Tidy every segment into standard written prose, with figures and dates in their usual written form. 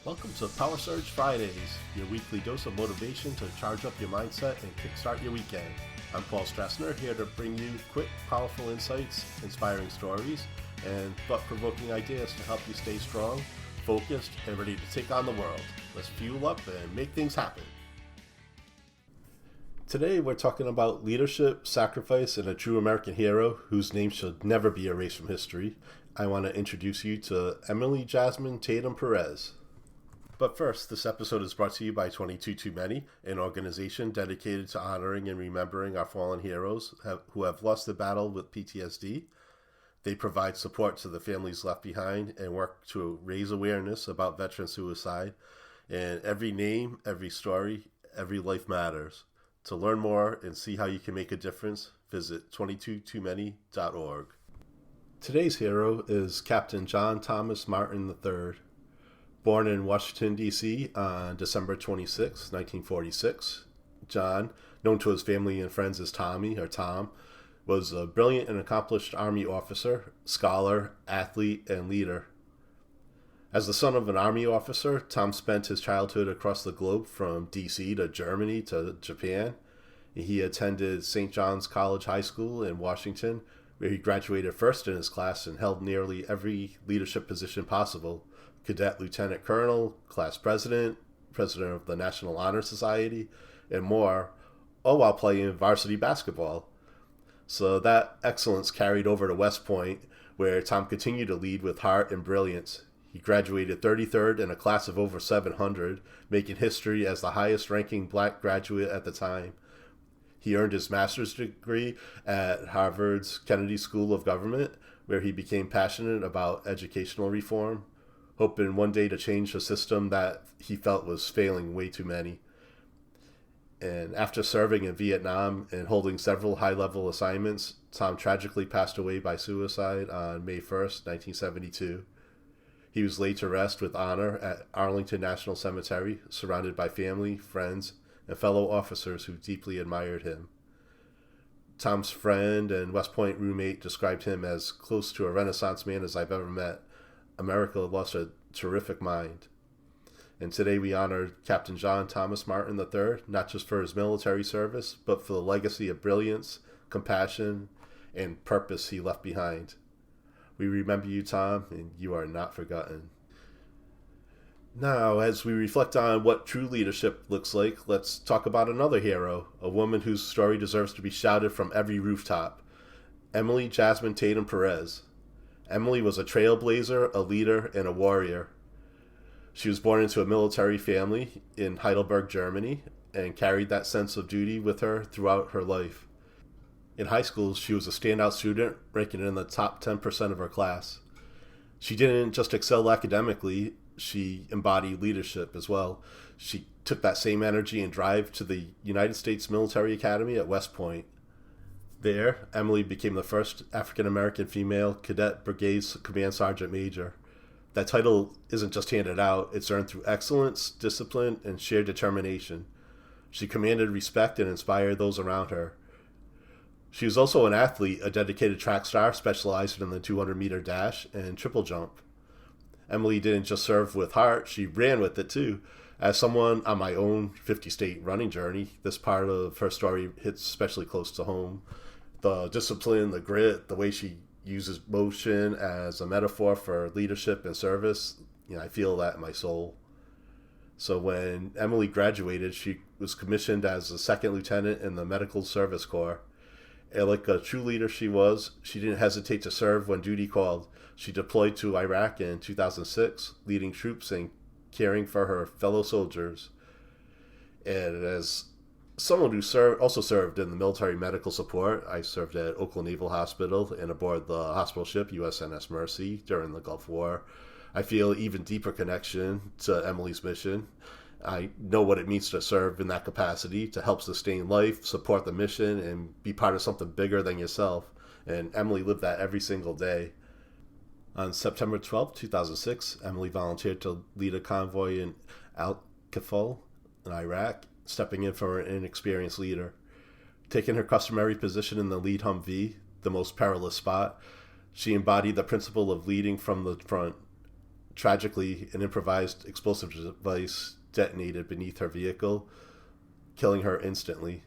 Welcome to Power Surge Fridays, your weekly dose of motivation to charge up your mindset and kickstart your weekend. I'm Paul Stroessner, here to bring you quick, powerful insights, inspiring stories, and thought-provoking ideas to help you stay strong, focused, and ready to take on the world. Let's fuel up and make things happen. Today we're talking about leadership, sacrifice, and a true American hero whose name should never be erased from history. I want to introduce you to Emily Jazmin Tatum Perez. But first, this episode is brought to you by 22 Too Many, an organization dedicated to honoring and remembering our fallen heroes who have lost the battle with PTSD. They provide support to the families left behind and work to raise awareness about veteran suicide. And every name, every story, every life matters. To learn more and see how you can make a difference, visit 22toomany.org. Today's hero is Captain John Thomas Martin III. Born in Washington, D.C. on December 26, 1946, John, known to his family and friends as Tommy or Tom, was a brilliant and accomplished Army officer, scholar, athlete, and leader. As the son of an Army officer, Tom spent his childhood across the globe from D.C. to Germany to Japan. He attended St. John's College High School in Washington, where he graduated first in his class and held nearly every leadership position possible: cadet lieutenant colonel, class president, president of the National Honor Society, and more, all while playing varsity basketball. So that excellence carried over to West Point, where Tom continued to lead with heart and brilliance. He graduated 33rd in a class of over 700, making history as the highest-ranking black graduate at the time. He earned his master's degree at Harvard's Kennedy School of Government, where he became passionate about educational reform, hoping one day to change a system that he felt was failing way too many. And after serving in Vietnam and holding several high-level assignments, Tom tragically passed away by suicide on May 1st, 1972. He was laid to rest with honor at Arlington National Cemetery, surrounded by family, friends, and fellow officers who deeply admired him. Tom's friend and West Point roommate described him as close to a Renaissance man as I've ever met. America lost a terrific mind. And today we honor Captain John Thomas Martin III, not just for his military service, but for the legacy of brilliance, compassion, and purpose he left behind. We remember you, Tom, and you are not forgotten. Now, as we reflect on what true leadership looks like, let's talk about another hero, a woman whose story deserves to be shouted from every rooftop: Emily Jazmin Tatum Perez. Emily was a trailblazer, a leader, and a warrior. She was born into a military family in Heidelberg, Germany, and carried that sense of duty with her throughout her life. In high school, she was a standout student, ranking in the top 10% of her class. She didn't just excel academically, she embodied leadership as well. She took that same energy and drive to the United States Military Academy at West Point. There, Emily became the first African-American female cadet brigade command sergeant major. That title isn't just handed out, it's earned through excellence, discipline, and sheer determination. She commanded respect and inspired those around her. She was also an athlete, a dedicated track star specializing in the 200-meter dash and triple jump. Emily didn't just serve with heart, she ran with it too. As someone on my own 50-state running journey, this part of her story hits especially close to home. The discipline, the grit, the way she uses motion as a metaphor for leadership and service, I feel that in my soul. So when Emily graduated, she was commissioned as a second lieutenant in the Medical Service Corps. And like a true leader she was, she didn't hesitate to serve when duty called. She deployed to Iraq in 2006, leading troops and caring for her fellow soldiers. And as someone who also served in the military medical support, I served at Oakland Naval Hospital and aboard the hospital ship USNS Mercy during the Gulf War. I feel an even deeper connection to Emily's mission. I know what it means to serve in that capacity, to help sustain life, support the mission, and be part of something bigger than yourself. And Emily lived that every single day. On September 12, 2006, Emily volunteered to lead a convoy in Al-Kafal in Iraq, stepping in for an inexperienced leader. Taking her customary position in the lead Humvee, the most perilous spot, she embodied the principle of leading from the front. Tragically, an improvised explosive device detonated beneath her vehicle, killing her instantly.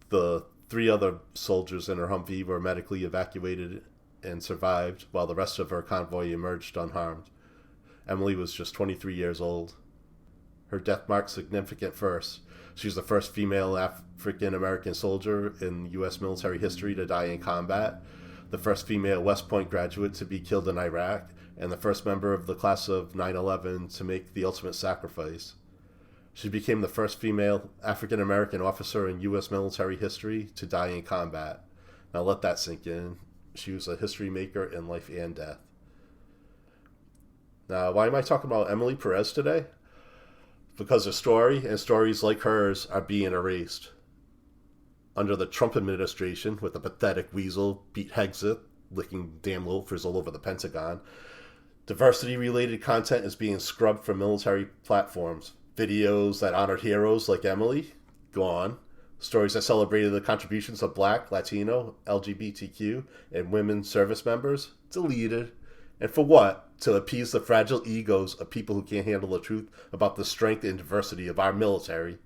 The 3 other soldiers in her Humvee were medically evacuated and survived, while the rest of her convoy emerged unharmed. Emily was just 23 years old. Her death marked significant first. She was the first female African-American soldier in U.S. military history to die in combat, the first female West Point graduate to be killed in Iraq, and the first member of the class of 9/11 to make the ultimate sacrifice. She became the first female African-American officer in U.S. military history to die in combat. Now let that sink in. She was a history maker in life and death. Now, why am I talking about Emily Perez today? Because her story and stories like hers are being erased. Under the Trump administration, with the pathetic weasel Pete Hegseth licking damn loafers all over the Pentagon, diversity-related content is being scrubbed from military platforms. Videos that honored heroes like Emily, gone. Stories that celebrated the contributions of Black, Latino, LGBTQ, and women service members, deleted. And for what? To appease the fragile egos of people who can't handle the truth about the strength and diversity of our military.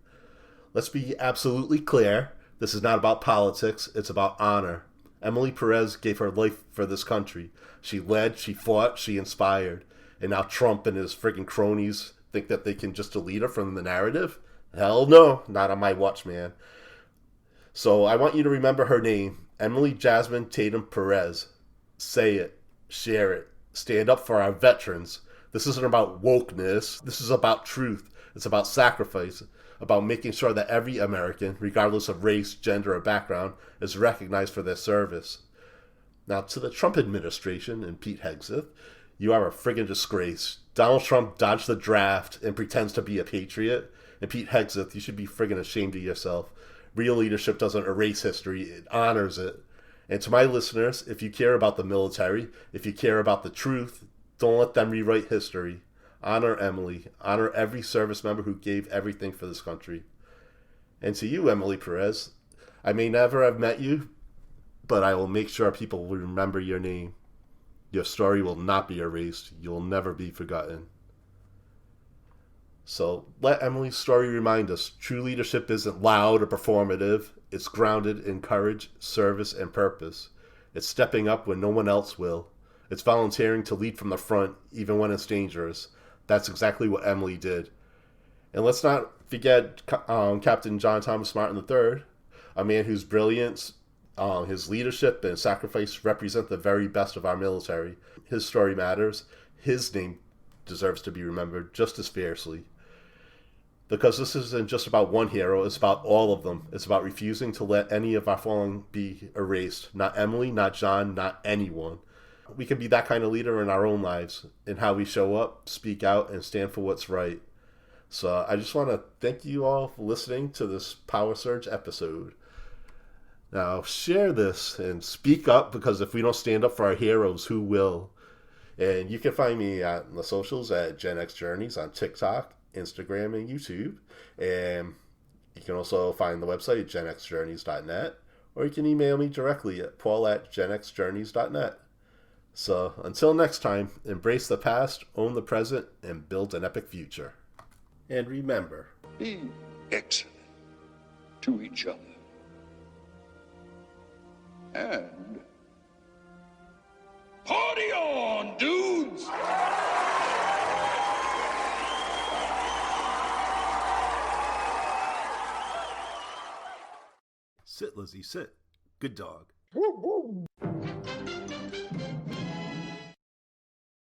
Let's be absolutely clear. This is not about politics. It's about honor. Emily Perez gave her life for this country. She led, she fought, she inspired. And now Trump and his friggin' cronies think that they can just delete her from the narrative? Hell no, not on my watch, man. So I want you to remember her name, Emily Jazmin Tatum Perez. Say it, share it, stand up for our veterans. This isn't about wokeness. This is about truth. It's about sacrifice, about making sure that every American, regardless of race, gender, or background, is recognized for their service. Now, to the Trump administration and Pete Hegseth, you are a friggin' disgrace. Donald Trump dodged the draft and pretends to be a patriot. And Pete Hegseth, you should be friggin' ashamed of yourself. Real leadership doesn't erase history, it honors it. And to my listeners, if you care about the military, if you care about the truth, don't let them rewrite history. Honor Emily. Honor every service member who gave everything for this country. And to you, Emily Perez, I may never have met you, but I will make sure people will remember your name. Your story will not be erased. You'll never be forgotten. So let Emily's story remind us, true leadership isn't loud or performative. It's grounded in courage, service, and purpose. It's stepping up when no one else will. It's volunteering to lead from the front, even when it's dangerous. That's exactly what Emily did. And let's not forget Captain John Thomas Martin III, a man whose brilliance, his leadership, and sacrifice represent the very best of our military. His story matters. His name deserves to be remembered just as fiercely. Because this isn't just about one hero, it's about all of them. It's about refusing to let any of our fallen be erased. Not Emily, not John, not anyone. We can be that kind of leader in our own lives, in how we show up, speak out, and stand for what's right. So I just want to thank you all for listening to this Power Surge episode. Now share this and speak up, because if we don't stand up for our heroes, who will? And you can find me on the socials at GenX Journeys on TikTok, Instagram, and YouTube. And you can also find the website at genxjourneys.net, or you can email me directly at paul@genxjourneys.net. So until next time, embrace the past, own the present, and build an epic future. And remember, be excellent to each other. And party on, dudes! Sit, Lizzie, sit. Good dog. Woo, woo.